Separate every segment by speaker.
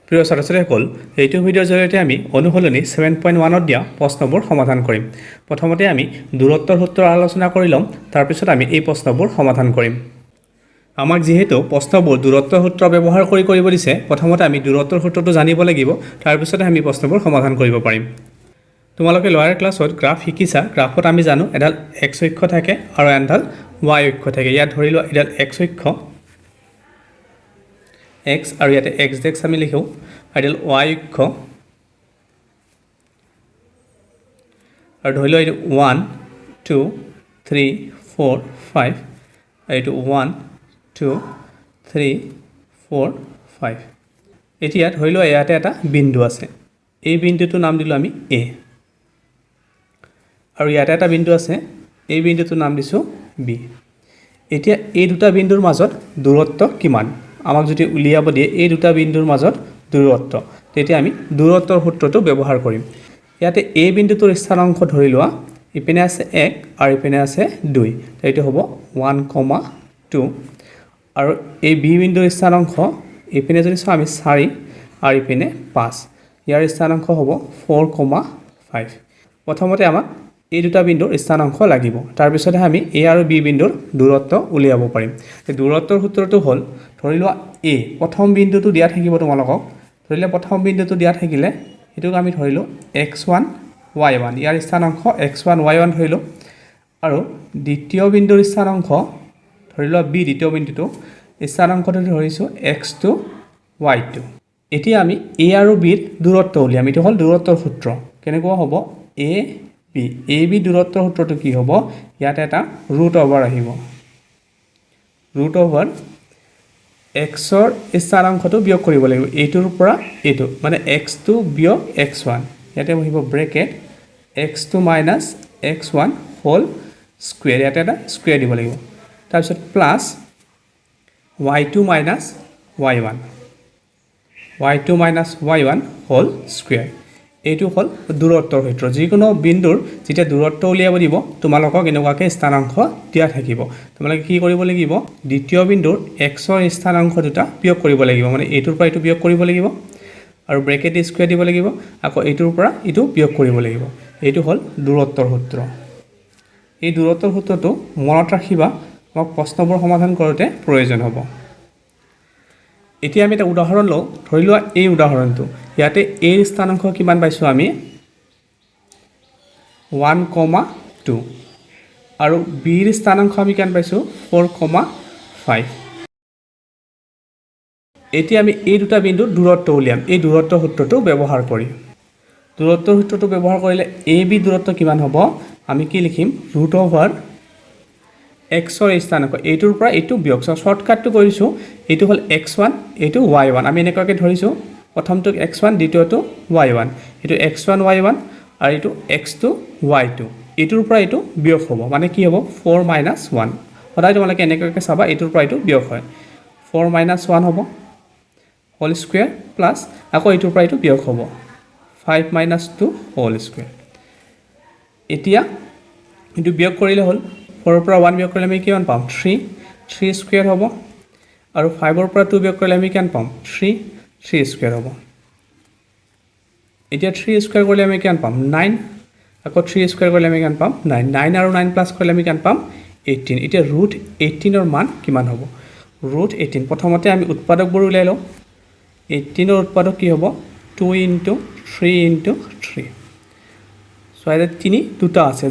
Speaker 1: প্ৰিয় ছাত্ৰ-ছাত্ৰীসকল এইটো ভিডিঅ'ৰ জৰিয়তে আমি অনুশীলনী 7.1ত দিয়া প্ৰশ্নবোৰ সমাধান কৰিম প্ৰথমতে আমি দূৰত্বৰ সূত্ৰ আলোচনা কৰি লম তাৰ পিছত আমি এই প্ৰশ্নবোৰ সমাধান কৰিম আমাক যেহেতু প্ৰশ্নবোৰ দূৰত্বৰ সূত্ৰ ব্যৱহাৰ কৰি কৰিব দিছে প্ৰথমতে আমি দূৰত্বৰ সূত্ৰটো জানিব লাগিব তাৰ পিছত আমি প্ৰশ্নবোৰ সমাধান কৰিব পাৰিম তোমালোকে লয়াৰ ক্লাছত গ্ৰাফ শিকিছা গ্ৰাফত আমি জানো এডাল x অক্ষ থাকে আৰু এডাল y অক্ষ থাকে ইয়াত ধৰি লোৱা এডাল x অক্ষ x আৰু ইয়াতে x দেখ আমি লিখো আইডল y অক্ষ আৰু ধৰি লোৱা এইটো 1 2 3 4 5 এইটো 1 2 3 4 5 এতিয়া ধৰি লোৱা ইয়াতে এটা বিন্দু আছে এই বিন্দুটোৰ নাম দিলো আমি a আৰু ইয়াতে এটা বিন্দু আছে এই বিন্দুটোৰ নাম দিছো b এতিয়া এই দুটা বিন্দুৰ মাজত দূৰত্ব কিমান আমাক যদি উলিয়াব দিয়ে এই দুটা বিন্দুৰ মাজত দূৰত্ব তেতিয়া আমি দূৰত্বৰ সূত্ৰটো ব্যৱহাৰ কৰিম ইয়াতে a বিন্দুটোৰ স্থানাংক ধৰি লোৱা ইপিনে আছে 1 আৰু ইপিনে আছে 2 এইটো হ'ব 1,2 আৰু এই b বিন্দুৰ স্থানাংক ইপিনে যদি চাও আমি 4 আৰু ইপিনে 5 ইয়াৰ স্থানাংক হ'ব 4,5 প্ৰথমতে আমাক এই দুটা বিন্দুৰ স্থানাংক লাগিব তাৰ পিছতে আমি a আৰু b বিন্দুৰ দূৰত্ব উলিয়াব পাৰিম এই দূৰত্বৰ সূত্ৰটো হ'ল ধৰি লোৱা a প্ৰথম বিন্দুটো দিয়া থাকিব তোমালোকক ধৰিলে প্ৰথম বিন্দুটো দিয়া থাকিলে এটোক আমি ধৰিলো x1 y1 ইয়াৰ স্থানাংক x1 y1 ধৰিলো আৰু দ্বিতীয় বিন্দুৰ স্থানাংক ধৰিলো b দ্বিতীয় বিন্দুটো স্থানাংকটো ধৰিছো x2 y2 এতিয়া আমি a আৰু b ৰ দূৰত্ব উলিয়াম এটো হ'ল দূৰত্বৰ সূত্ৰ কেনেকুৱা হ'ব a b দূৰত্বৰ সূত্ৰটো কি হ'ব ইয়াতে এটা ৰুট ওভাৰ আহিব ৰুট ওভাৰ x ৰ স্থানাংকটো বিয়োগ কৰিব লাগিব এইটোৰ পৰা এইটো মানে x2 বিয়োগ x1 ইয়াতে বহিব bracket x2 - x1 whole square ইয়াতে এটা স্কয়াৰ দিব লাগিব তাৰ পিছত plus y2 - y1 whole square এইটো হ'ল দূৰত্বৰ সূত্ৰ যিকোনো বিন্দুৰ যেতিয়া দূৰত্ব উলিয়াব দিব তোমালোকক এনেকুৱাকে স্থানাংক দিয়া থাকিব তোমালোকে কি কৰিব লাগিব দ্বিতীয় বিন্দুৰ x ৰ স্থানাংক দুটা বিয়োগ কৰিব লাগিব মানে এইটোৰ পৰা এইটো বিয়োগ কৰিব লাগিব আৰু ব্ৰেকেট স্কয়াৰ দিব লাগিব আকৌ এইটোৰ পৰা এইটো বিয়োগ কৰিব লাগিব এইটো হ'ল দূৰত্বৰ সূত্ৰ এই দূৰত্বৰ সূত্ৰটো মনত ৰাখিবা মোক প্ৰশ্নবোৰ সমাধান কৰোতে প্ৰয়োজন হ'ব এতিয়া আমি এটা উদাহৰণ লওঁ ধৰি লোৱা এই উদাহৰণটো ইয়াতে a ৰ স্থানাংক কিমান পাইছো আমি 1,2 আৰু b ৰ স্থানাংক আমি কিমান পাইছো 4,5 এতিয়া আমি এই দুটা বিন্দুৰ দূৰত্ব উলিয়াম এই দূৰত্বৰ সূত্ৰটো ব্যৱহাৰ কৰি দূৰত্বৰ সূত্ৰটো ব্যৱহাৰ কৰিলে a b দূৰত্ব কিমান হ'ব আমি কি লিখিম ৰুট ওভাৰ x ৰ স্থানাংক এইটোৰ পৰা এইটো বিয়োগ শৰ্টকাটটো কৰিছো এইটো হ'ল x1 এইটো y1 আমি এনেকুৱাকে ধৰিছো প্ৰথমটো x1 দ্বিতীয়টো y1 এইটো x1 y1 আৰু এইটো x2 y2 এইটোৰ পৰা এইটো বিয়োগ হ'ব মানে কি হ'ব 4 - 1 সদায় তোমালোকে এনেকুৱাকে চাবা এইটোৰ পৰা এইটো বিয়োগ হয় 4 - 1 হ'ব হোল স্কয়াৰ প্লাস আকৌ এইটোৰ পৰা এইটো বিয়োগ হ'ব 5 - 2 হোল স্কয়াৰ এতিয়া এইটো বিয়োগ কৰিলে হ'ল 4 ৰ পৰা 1 বিয়োগ কৰিলে আমি কিমান পাম 3 স্কয়াৰ হ'ব আৰু 5 ৰ পৰা 2 বিয়োগ কৰিলে আমি কিমান পাম 3 স্কয়াৰ হ'ব এতিয়া 3 স্কয়াৰ কৰিলে আমি কিমান পাম 9 আকৌ 3 স্কয়াৰ কৰিলে আমি কিমান পাম 9 আৰু 9 প্লাস কৰিলে আমি কিমান পাম 18 এতিয়া ৰুট 18 ৰ মান কিমান হ'ব ৰুট 18 প্ৰথমতে আমি উৎপাদকবোৰ উলাই লওঁ 18 ৰ উৎপাদক কি হ'ব 2 * 3 * 3 সোয়াইতে 3 দুটা আছে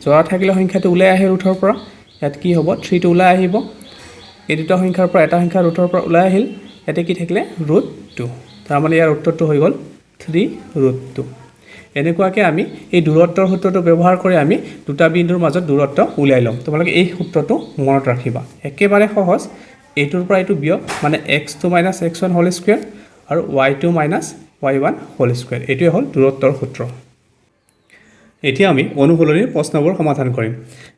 Speaker 1: জৰা থাকিলে সংখ্যাটো উলাই আহে ৰুটৰ পৰা ইয়াত কি হ'ব 3 টো উলাই আহিব এই দুটা সংখ্যাৰ পৰা এটা সংখ্যা ৰুটৰ পৰা উলাই আহিল ইয়াতে কি থাকিলে ৰুট 2 তাৰ মানে ইয়াৰ উত্তৰটো হৈ গ'ল 3√2 এনেকুৱাকে আমি এই দূৰত্বৰ সূত্ৰটো ব্যৱহাৰ কৰি আমি দুটা বিন্দুৰ মাজত দূৰত্ব উলাই লম তোমালোকে এই সূত্ৰটো মনত ৰাখিবা একেবাৰে সহজ এইটোৰ পৰা এইটো বিয়োগ মানে x2 - x1 হোল স্কয়াৰ আৰু y2 - y1 হোল স্কয়াৰ এইটোৱে হ'ল দূৰত্বৰ সূত্ৰ এতিয়া আমি অনুশীলনীৰ প্ৰশ্নবোৰ সমাধান কৰিম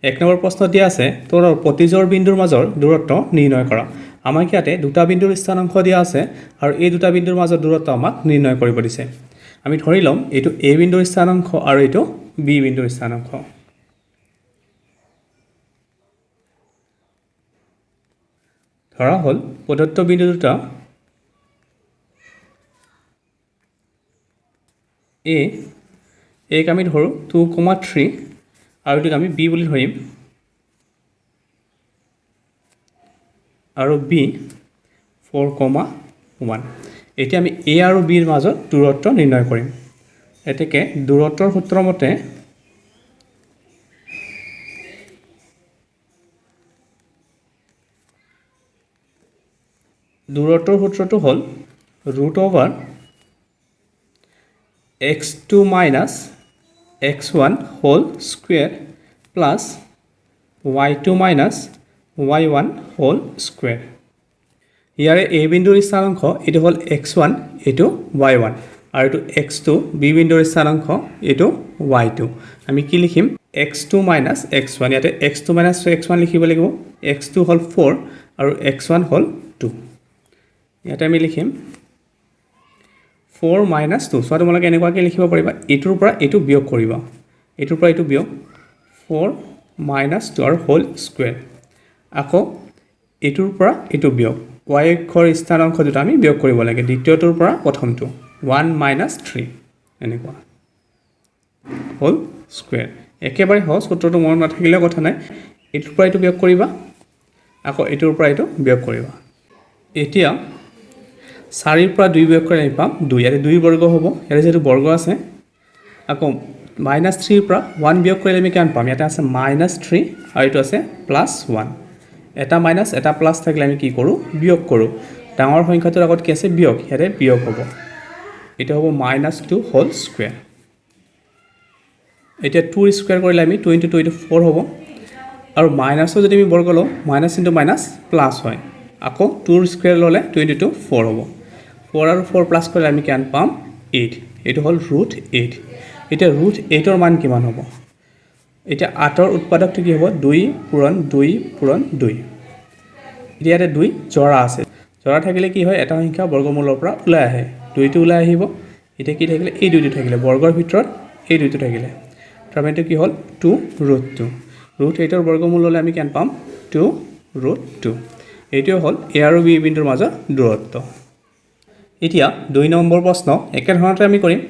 Speaker 1: এক নম্বৰ প্ৰশ্ন দিয়া আছে তোৰ প্ৰতিজোৰ বিন্দুৰ মাজৰ দূৰত্ব নিৰ্ণয় কৰা আমাক ইয়াতে দুটা বিন্দুৰ স্থানাংক দিয়া আছে আৰু এই দুটা বিন্দুৰ মাজৰ দূৰত্ব আমাক নিৰ্ণয় কৰিব দিছে আমি ধৰি লম এইটো a বিন্দুৰ স্থানাংক আৰু এইটো b বিন্দুৰ স্থানাংক ধৰা হ'ল প্ৰদত্ত বিন্দু দুটা এক আমি ধৰোঁ 2,3 আৰু এইটোক আমি বি বুলি ধৰিম আৰু বি 4,1 এতিয়া আমি এ আৰু বিৰ মাজত দূৰত্ব নিৰ্ণয় কৰিম এতেকে দূৰত্বৰ সূত্ৰ মতে দূৰত্বৰ সূত্ৰটো হ'ল √over x2 minus x1 whole square plus y2 minus y1 whole square ইয়াৰে a বিন্দুৰ স্থানাংক এটো হ'ল x1 এটো y1 আৰু এটো x2 b বিন্দুৰ স্থানাংক এটো y2 আমি কি লিখিম x2 minus x1 ইয়াতে x2 minus x1 লিখিব লাগিব x2 হ'ল 4 আৰু x1 হ'ল 2 ইয়াতে আমি লিখিম 4 minus 2 সো তোমালোকে এনেকুৱাকৈ লিখিব পাৰিবা এটোৰ পৰা এটো বিয়োগ কৰিবা এটোৰ পৰা এটো বিয়োগ 4 minus 2 আৰু হোল স্কয়াৰ আকৌ এটোৰ পৰা এটো বিয়োগ y অক্ষৰ স্থানাংক দুটা আমি বিয়োগ কৰিব লাগে দ্বিতীয়টোৰ পৰা প্ৰথমটো 1 minus 3 এনেকুৱা হোল স্কয়াৰ একেবাৰে সহজ সূত্ৰটো মনত নাথাকিলে কথা নাই এটোৰ পৰা এটো বিয়োগ কৰিবা আকৌ এটোৰ পৰা এটো বিয়োগ কৰিবা এতিয়া 4 ৰ পৰা 2 বিয়োগ কৰি আমি পাম 2 ইয়াতে 2 বৰ্গ হ'ব ইয়াতে যেটো বৰ্গ আছে আকৌ -3 ৰ পৰা 1 বিয়োগ কৰিলে আমি কিমান পাম ইয়াতে আছে -3 আৰু এটো আছে +1 এটা মাইনাস এটা প্লাস থাকিলে আমি কি কৰো বিয়োগ কৰো ডাঙৰ সংখ্যাটোৰ আগত কি আছে বিয়োগ ইয়াতে বিয়োগ হ'ব এটা হ'ব -2 হোল স্কয়াৰ এতিয়া 2 ৰ স্কয়াৰ কৰিলে আমি 2 * 2 = 4 হ'ব আৰু মাইনাসৰ যদি আমি বৰ্গ লওঁ মাইনাস * মাইনাস প্লাস হয় আকৌ 2 ৰ স্কয়াৰ ললে 2 * 2 4 হ'ব 4 আৰু 4 প্লাস কৰিলে আমি কিমান পাম 8 এটো হ'ল √8 এতিয়া √8 ৰ মান কিমান হ'ব এতিয়া 8 ৰ উৎপাদকটো কি হ'ব 2 পূৰণ 2 পূৰণ 2 ইয়াতে 2 জৰা আছে জৰা থাকিলে কি হয় এটা সংখ্যা বৰ্গমূলৰ পৰা ওলাই আহে 2 টো ওলাই আহিব এতিয়া কি থাকিলে এই 2 টো থাকিলে বৰ্গৰ ভিতৰত এই 2 টো থাকিলে তাৰ মানে কি হ'ল 2 √2 √8 ৰ বৰ্গমূল ললে আমি কিমান পাম 2 √2 এইটো হ'ল a আৰু b বিন্দুৰ মাজৰ দূৰত্ব এতিয়া 2 নম্বৰ প্ৰশ্ন একে ধৰণতে আমি কৰিম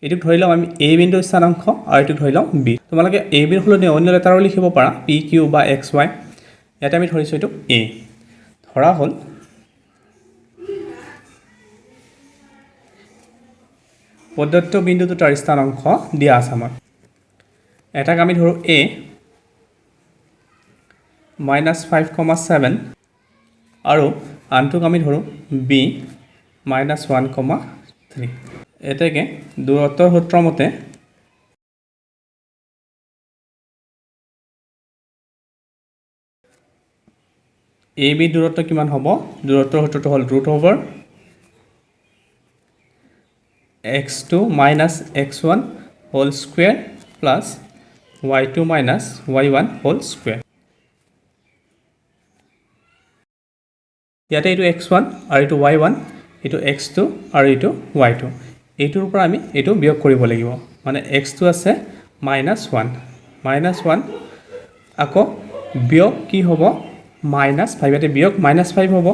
Speaker 1: এটো ধৰি লওঁ আমি a বিন্দুৰ স্থানাংক আৰু এটো ধৰি লওঁ b তোমালোকে a বিৰ সলনি অন্য লেটাৰো লিখিব পাৰা p q বা x y ইয়াতে আমি ধৰিছো এটো a ধৰা হ'ল প্ৰদত্ত বিন্দু দুটাৰ স্থানাংক দিয়া আছে আমাৰ এটাক আমি ধৰো a -5,7 আৰু আনটোক আমি ধৰো b -1,3 এতেকে দূৰত্বৰ সূত্ৰ মতে a b দূৰত্ব কিমান হ'ব দূৰত্বৰ সূত্ৰটো হ'ল √over x2 minus x1 whole square plus y2 minus y1 whole square ইয়াতে এটো x1 আৰু এটো y1 এটো x2 আৰু এটো y2 এটোৰ পৰা আমি এটো বিয়োগ কৰিব লাগিব মানে x2 আছে -1 আকৌ বিয়োগ কি হ'ব -5 ইয়াতে বিয়োগ -5 হ'ব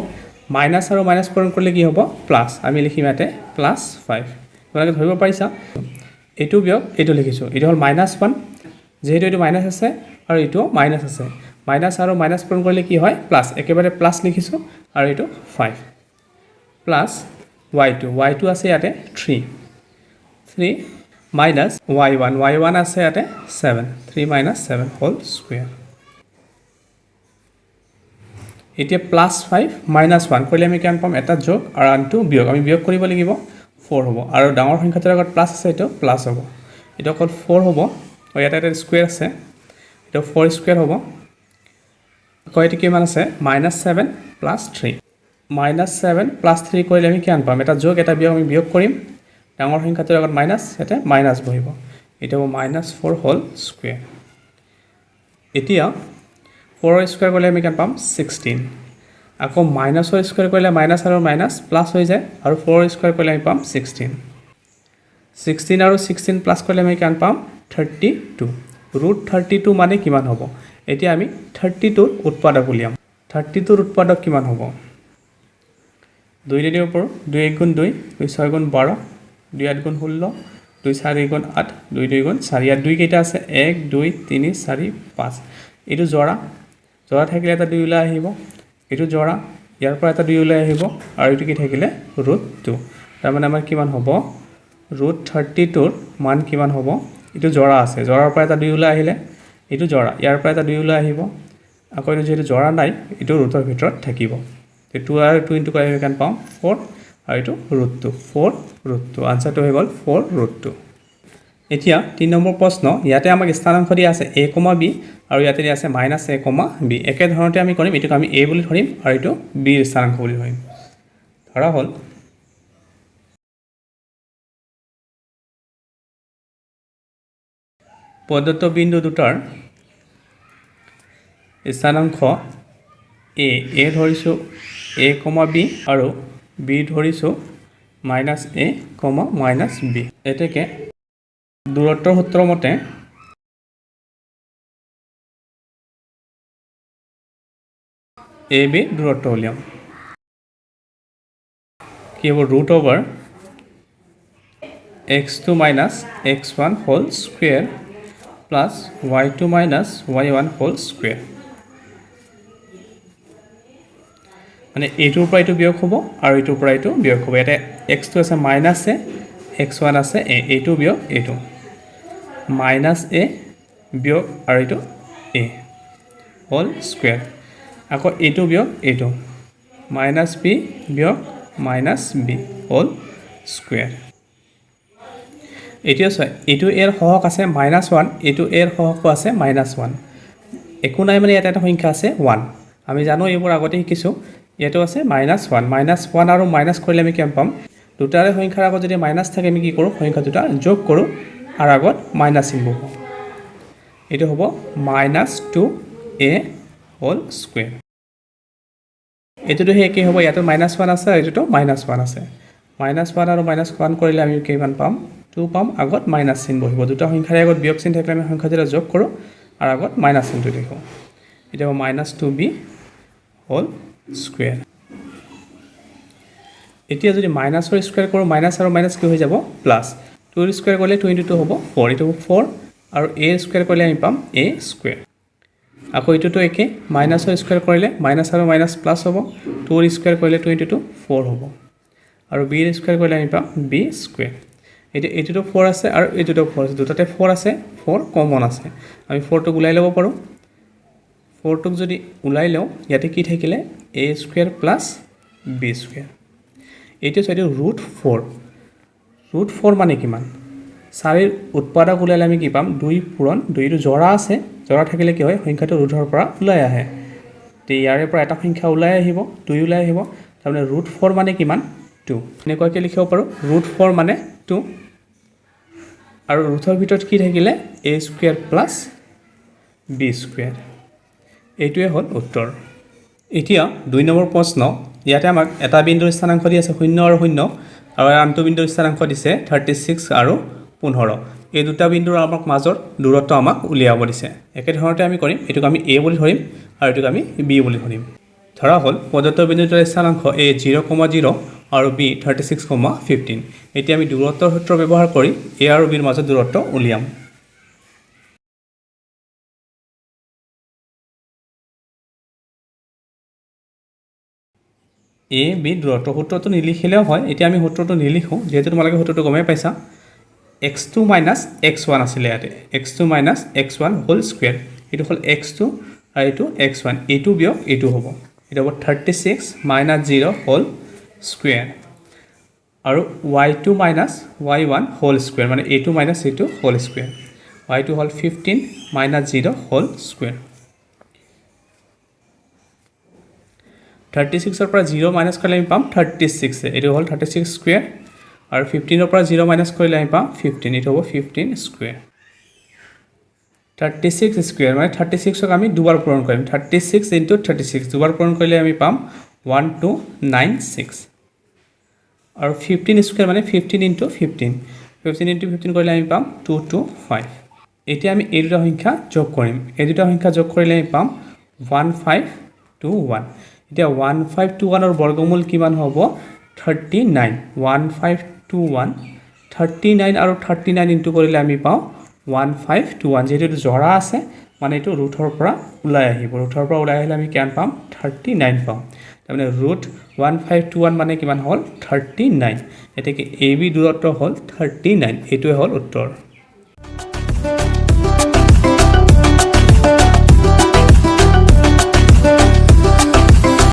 Speaker 1: মাইনাস আৰু মাইনাস পূৰণ কৰিলে কি হ'ব প্লাস আমি লিখিম ইয়াতে +5 তোমালোকে ধৰিব পাৰিছা এটো বিয়োগ এটো লিখিছো এটো হ'ল -1 যেহেতু এটো মাইনাস আছে আৰু এটো মাইনাস আছে মাইনাস আৰু মাইনাস পূৰণ কৰিলে কি হয় প্লাস একেবাৰে প্লাস লিখিছো আৰু এটো 5 প্লাস y2 আছে ইয়াতে 3 minus y1 আছে ইয়াতে 7 3 minus 7 whole square এতিয়া +5 -1 কৰিলে আমি কিমান পাম এটা যোগ আৰু আনটো বিয়োগ আমি বিয়োগ কৰিব লাগিব 4 হ'ব আৰু ডাঙৰ সংখ্যাটোৰ আগত প্লাস আছে এটো প্লাস হ'ব এটা কল 4 হ'ব আৰু ইয়াতে এটা স্কয়াৰ আছে এটা 4 স্কয়াৰ হ'ব কয়টি কিমান আছে -7 + 3 -7 + 3 কৰিলে আমি কিমান পাম এটা যোগ এটা বিয়োগ আমি বিয়োগ কৰিম ডাঙৰ সংখ্যাটোৰ আগত মাইনাস এটা মাইনাস বহিব এটা হ'ব -4 হোল স্কয়াৰ এতিয়া 4 ৰ স্কয়াৰ কৰিলে আমি কিমান পাম 16 আকৌ মাইনাসৰ স্কয়াৰ কৰিলে মাইনাস আৰু মাইনাস প্লাস হৈ যায় আৰু 4 ৰ স্কয়াৰ কৰিলে আমি পাম 16 আৰু 16 প্লাস কৰিলে আমি কিমান পাম 32 √32 মানে কিমান হ'ব এতিয়া আমি 32 ৰ উৎপাদক উলিয়াম 32 ৰ উৎপাদক কিমান হ'ব 2 ৰ ওপৰ 2 * 1 = 2 2 * 6 = 12 2 * 8 = 16 2 4 গুণ 8 2 2 গুণ 4 ইয়াত 2 কেইটা আছে 1 2 3 4 5 এইটো জৰা জৰা থাকিলে এটা 2 ওলাই আহিব এইটো জৰা ইয়াৰ পৰা এটা 2 ওলাই আহিব আৰু এইটো কি থাকিলে √2 তাৰ মানে আমাৰ কিমান হ'ব √32 ৰ মান কিমান হ'ব এইটো জৰা আছে জৰাৰ পৰা এটা 2 ওলাই আহিলে এইটো জৰা ইয়াৰ পৰা এটা 2 ওলাই আহিব আকৌ এইটো যেটো জৰা নাই এইটো ৰুটৰ ভিতৰত থাকিব তে 2 আৰু 2 ইনটু কৰিলে কেন পাম 4 আৰু এইটো √2 4√2 আনসাৰটো হৈ গ'ল 4√2 এতিয়া 3 নম্বৰ প্ৰশ্ন ইয়াতে আমাক স্থানাংক দিয়া আছে a, b আৰু ইয়াতে দিয়া আছে -a, b একে ধৰণতে আমি কৰিম এটোক আমি a বুলি ধৰিম আৰু এটো b ৰ স্থানাংক বুলি ধৰিম ধৰা হ'ল প্ৰদত্ত বিন্দু দুটাৰ স্থানাংক a ধৰিছো a, b আৰু b ধৰিছো -a, -b এতেকে দূৰত্বৰ সূত্ৰ মতে ab দূৰত্ব উলিয়াম কি হ'ব √over x2 - x1 whole square plus y2 - y1 whole square মানে এইটোৰ পৰা এইটো বিয়োগ হ'ব আৰু এইটোৰ পৰা এইটো বিয়োগ হ'ব এটা x2 আছে -a x1 আছে a এইটো বিয়োগ এইটো -a বিয়োগ আৰু এইটো a whole square আকৌ এইটো বিয়োগ এইটো -b বিয়োগ -b whole square এতিয়া চাই এইটো এৰ সহগ আছে -1 এইটো এৰ সহগো আছে -1 একো নাই মানে এটা সংখ্যা আছে 1 আমি জানো এইবোৰ আগতে শিকিছো এটো আছে -1 আৰু মাইনাস কৰিলে আমি কেম পাম দুটাৰে সংখ্যাৰ আগত যদি মাইনাস থাকে আমি কি কৰো সংখ্যা দুটা যোগ কৰো আৰু আগত মাইনাস চিহ্ন হ'ব এটো হ'ব -2a whole square এটোটো হে কি হ'ব ইয়াতে -1 আছে আৰু এটোটো -1 আছে -1 আৰু -1 কৰিলে আমি কিমান পাম 2 পাম আগত মাইনাস চিহ্ন বহিব দুটা সংখ্যাৰ আগত বিয়োগ চিহ্ন থাকিলে আমি সংখ্যা দুটা যোগ কৰো আৰু আগত মাইনাস চিহ্নটো লিখো এটা হ'ব -2b whole square এতিয়া যদি মাইনাসৰ স্কয়াৰ কৰো মাইনাস আৰু মাইনাস কি হৈ যাব প্লাস 2 ৰ স্কয়াৰ কৰিলে 2 * 2 হ'ব 4 এটো 4 আৰু a ৰ স্কয়াৰ কৰিলে আমি পাম a স্কয়াৰ আকৌ এটোটো একে মাইনাসৰ স্কয়াৰ কৰিলে মাইনাস আৰু মাইনাস প্লাস হ'ব 2 ৰ স্কয়াৰ কৰিলে 2 * 2 4 হ'ব আৰু b ৰ স্কয়াৰ কৰিলে আমি পাম b স্কয়াৰ এটোটো 4 আছে আৰু এটোটো 4 আছে দুটাতে 4 আছে 4 কমন আছে আমি 4 টো উলাই ল'ব পাৰো 4 টোক যদি উলাই লও ইয়াতে কি থাকিলে a square plus b square এইটো সাইডে √4 মানে কিমান 4 ৰ উৎপাদক উলালে আমি কি পাম 2 পূৰণ 2 ৰ জৰা আছে জৰা থাকিলে কি হয় সংখ্যাটো ৰুটৰ পৰা ওলাই আহে তে ইয়াৰে পৰা এটা সংখ্যা ওলাই আহিব 2 ওলাই আহিব তাৰমানে √4 মানে কিমান 2 এনেকুৱাকৈ লিখিব পাৰো √4 মানে 2 আৰু ৰুটৰ ভিতৰত কি থাকিলে a square plus b square এইটোৱে হ'ল উত্তৰ এতিয়া 2 নম্বৰ প্ৰশ্ন ইয়াতে আমাক এটা বিন্দুৰ স্থানাংক দি আছে 0 আৰু 0 আৰু আনটো বিন্দুৰ স্থানাংক দিছে 36 আৰু 15 এই দুটা বিন্দুৰ আমাক মাজৰ দূৰত্ব আমাক উলিয়াব দিছে একে ধৰণতে আমি কৰিম এটোক আমি a বুলি ধৰিম আৰু এটোক আমি b বুলি ধৰিম ধৰা হ'ল প্ৰদত্ত বিন্দুটোৰ স্থানাংক a 0,0 আৰু b 36,15 এতিয়া আমি দূৰত্বৰ সূত্ৰ ব্যৱহাৰ কৰি a আৰু b ৰ মাজৰ দূৰত্ব উলিয়াম a b দূৰত্ব সূত্ৰটো নিলিখিলেও হয় এতিয়া আমি সূত্ৰটো নিলিখো যেহেতু তোমালোকে সূত্ৰটো গমে পাইছা x2 - x1 আছিল ইয়াতে x2 - x1 হোল স্কয়াৰ এটো হ'ল x2 আৰু এটো x1 এটো বিয়োগ এটো হ'ব এটা হ'ব 36 - 0 হোল স্কয়াৰ আৰু y2 - y1 হোল স্কয়াৰ মানে a2 - a2 whole square y2 হ'ল 15 - 0 হোল স্কয়াৰ 36 ৰ পৰা 0 মাইনাস কৰিলে আমি পাম 36 এটো হ'ল 36 স্কয়াৰ আৰু 15 ৰ পৰা 0 মাইনাস কৰিলে আমি পাম 15 এটো হ'ব 15 স্কয়াৰ 36 স্কয়াৰ মানে 36 ক আমি দুবাৰ পূৰণ কৰিম 36 * 36 দুবাৰ পূৰণ কৰিলে আমি পাম 1296 আৰু 15 স্কয়াৰ মানে 15 * 15 15 * 15 কৰিলে আমি পাম 225 এতিয়া আমি এই দুটা সংখ্যা যোগ কৰিম এই দুটা সংখ্যা যোগ কৰিলে আমি পাম 1521 এতিয়া 1521 ৰ বৰ্গমূল কিমান হ'ব 39 1521 39 আৰু 39 ইনটু কৰিলে আমি পাওঁ 1521 যেহেতু এইটো জৰা আছে মানে এইটো ৰুটৰ পৰা ওলাই আহিব ৰুটৰ পৰা ওলাই আহিলে আমি কিমান পাম 39 পাম তাৰমানে ৰুট 1521 মানে কিমান হ'ল 39 এতেকে AB দূৰত্ব হ'ল 39 এইটোৱে হ'ল উত্তৰ